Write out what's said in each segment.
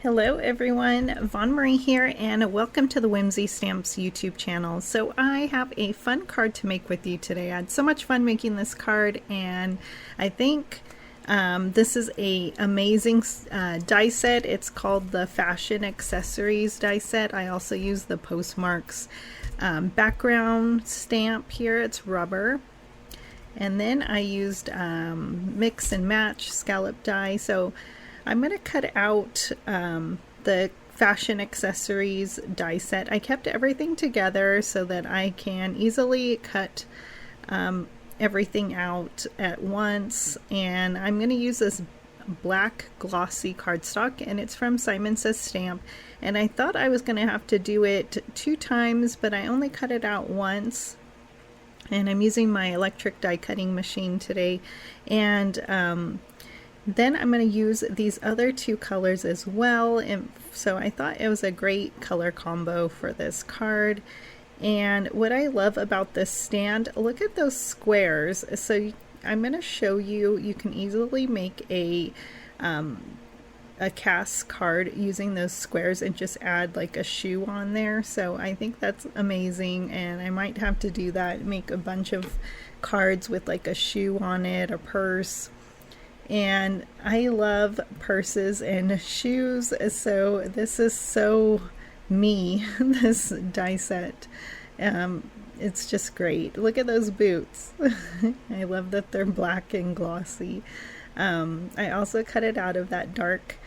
Hello everyone, Von Marie here, and welcome to the Whimsy Stamps YouTube channel. So I have a fun card to make with you today. I had so much fun making this card, and I think this is a amazing die set. It's called the Fashion Accessories die set. I also use the Postmarks background stamp here. It's rubber. And then I used mix and match scallop die. So I'm going to cut out the Fashion Accessories die set. I kept everything together so that I can easily cut everything out at once. And I'm going to use this black glossy cardstock, and it's from Simon Says Stamp. And I thought I was going to have to do it 2 times, but I only cut it out once. And I'm using my electric die cutting machine today. And then I'm going to use these other 2 colors as well, and so I thought it was a great color combo for this card. And what I love about this stand, look at those squares. So I'm going to show you, you can easily make a cast card using those squares and just add like a shoe on there. So I think that's amazing, and I might have to do that, make a bunch of cards with like a shoe on it, a purse. And I love purses and shoes, so this is so me, this die set. It's just great. Look at those boots. I love that they're black and glossy. I also cut it out of that dark,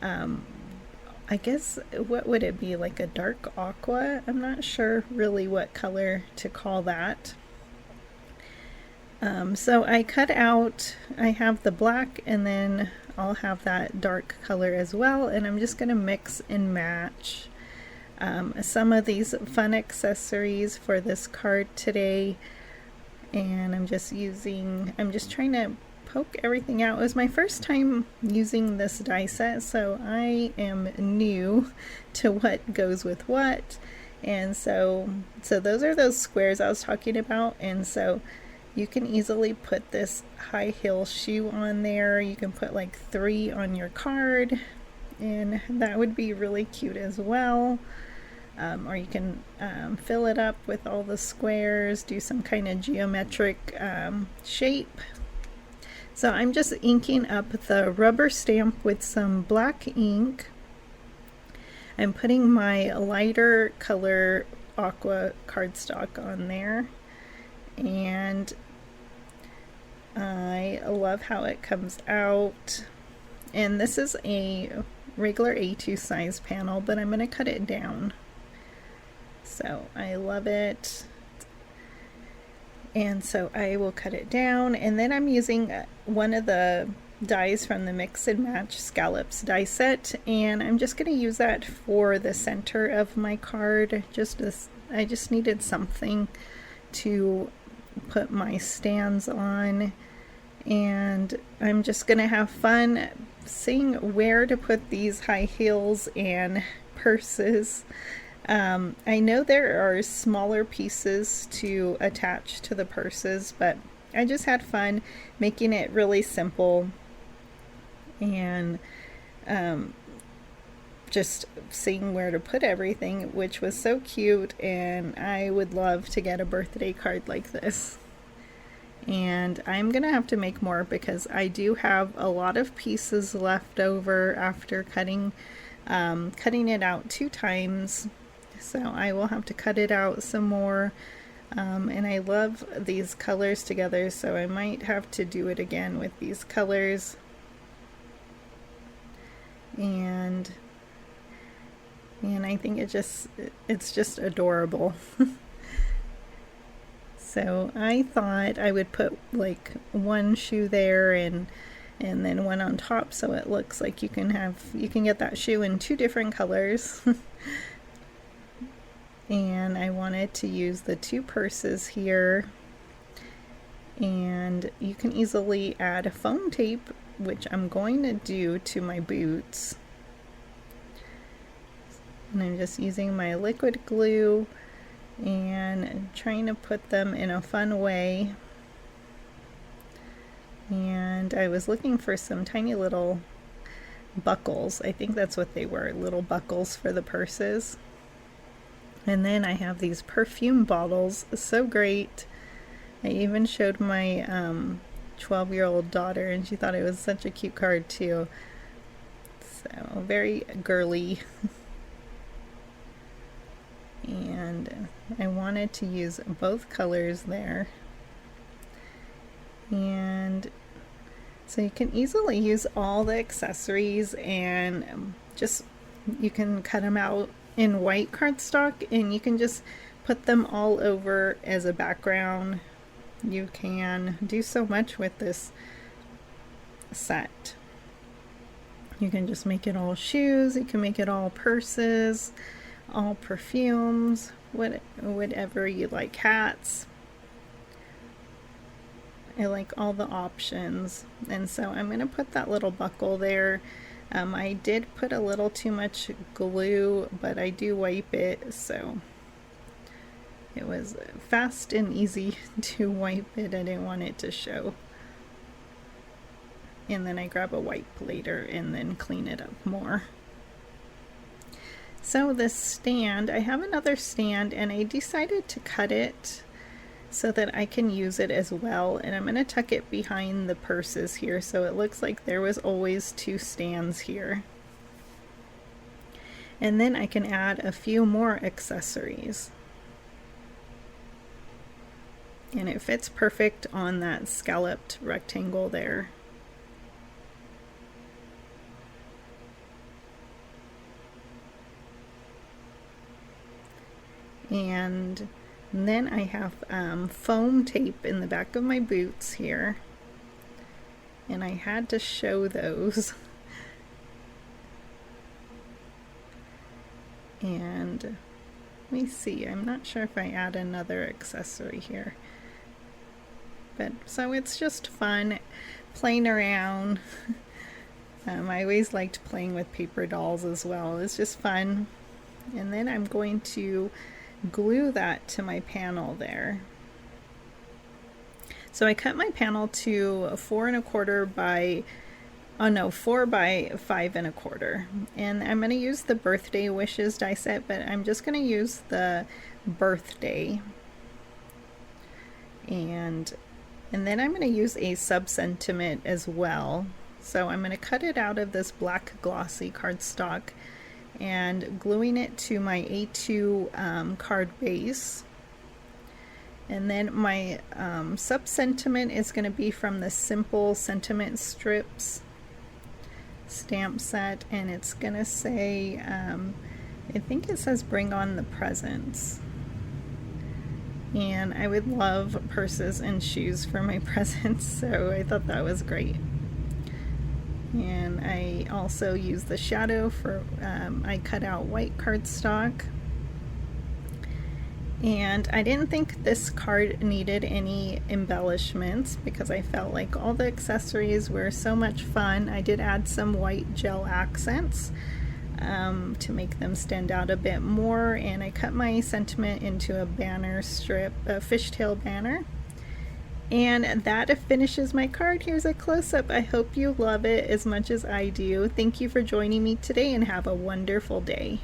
I guess, what would it be, like a dark aqua? I'm not sure really what color to call that. So I cut out, I have the black, and then I'll have that dark color as well, and I'm just going to mix and match some of these fun accessories for this card today. And I'm just trying to poke everything out. It was my first time using this die set, so I am new to what goes with what. And so those are those squares I was talking about, and so you can easily put this high heel shoe on there. You can put like 3 on your card, and that would be really cute as well. Or you can fill it up with all the squares, do some kind of geometric shape. So I'm just inking up the rubber stamp with some black ink. I'm putting my lighter color aqua cardstock on there, and I love how it comes out. And this is a regular A2 size panel, but I'm going to cut it down. So I love it. And so I will cut it down, and then I'm using one of the dies from the Mix and Match Scallops die set, and I'm just going to use that for the center of my card. I just needed something to put my stands on, and I'm just going to have fun seeing where to put these high heels and purses. I know there are smaller pieces to attach to the purses, but I just had fun making it really simple, and just seeing where to put everything, which was so cute. And I would love to get a birthday card like this. And I'm gonna have to make more because I do have a lot of pieces left over after cutting it out 2 times. So I will have to cut it out some more. And I love these colors together, so I might have to do it again with these colors. And I think it's just adorable. So I thought I would put like 1 shoe there and then 1 on top, so it looks like you can get that shoe in 2 different colors. And I wanted to use the 2 purses here, and you can easily add a foam tape, which I'm going to do to my boots. And I'm just using my liquid glue and trying to put them in a fun way. And I was looking for some tiny little buckles. I think that's what they were, little buckles for the purses. And then I have these perfume bottles, so great. I even showed my 12-year-old daughter, and she thought it was such a cute card too. So very girly. And I wanted to use both colors there. And so you can easily use all the accessories, and just you can cut them out in white cardstock, and you can just put them all over as a background. You can do so much with this set. You can just make it all shoes, you can make it all purses, all perfumes, whatever you like, hats. I like all the options. And so I'm going to put that little buckle there. I did put a little too much glue, but I do wipe it, so it was fast and easy to wipe it. I didn't want it to show. And then I grab a wipe later and then clean it up more. So this stand, I have another stand, and I decided to cut it so that I can use it as well. And I'm going to tuck it behind the purses here, so it looks like there was always two stands here. And then I can add a few more accessories. And it fits perfect on that scalloped rectangle there. And then I have foam tape in the back of my boots here, and I had to show those. And let me see, I'm not sure if I add another accessory here, but so it's just fun playing around. I always liked playing with paper dolls as well. It's just fun. And then I'm going to glue that to my panel there. So I cut my panel to 4 1/4 by 4 by 5 1/4, and I'm going to use the birthday wishes die set, but I'm just going to use the birthday, and then I'm going to use a sub-sentiment as well. So I'm going to cut it out of this black glossy cardstock and gluing it to my A2 card base. And then my sub-sentiment is going to be from the Simple Sentiment Strips stamp set, and it's going to say, I think it says bring on the presents. And I would love purses and shoes for my presents, so I thought that was great. And I also use the shadow for, I cut out white cardstock. And I didn't think this card needed any embellishments because I felt like all the accessories were so much fun. I did add some white gel accents to make them stand out a bit more, and I cut my sentiment into a banner strip, a fishtail banner. And that finishes my card. Here's a close-up. I hope you love it as much as I do. Thank you for joining me today, and have a wonderful day.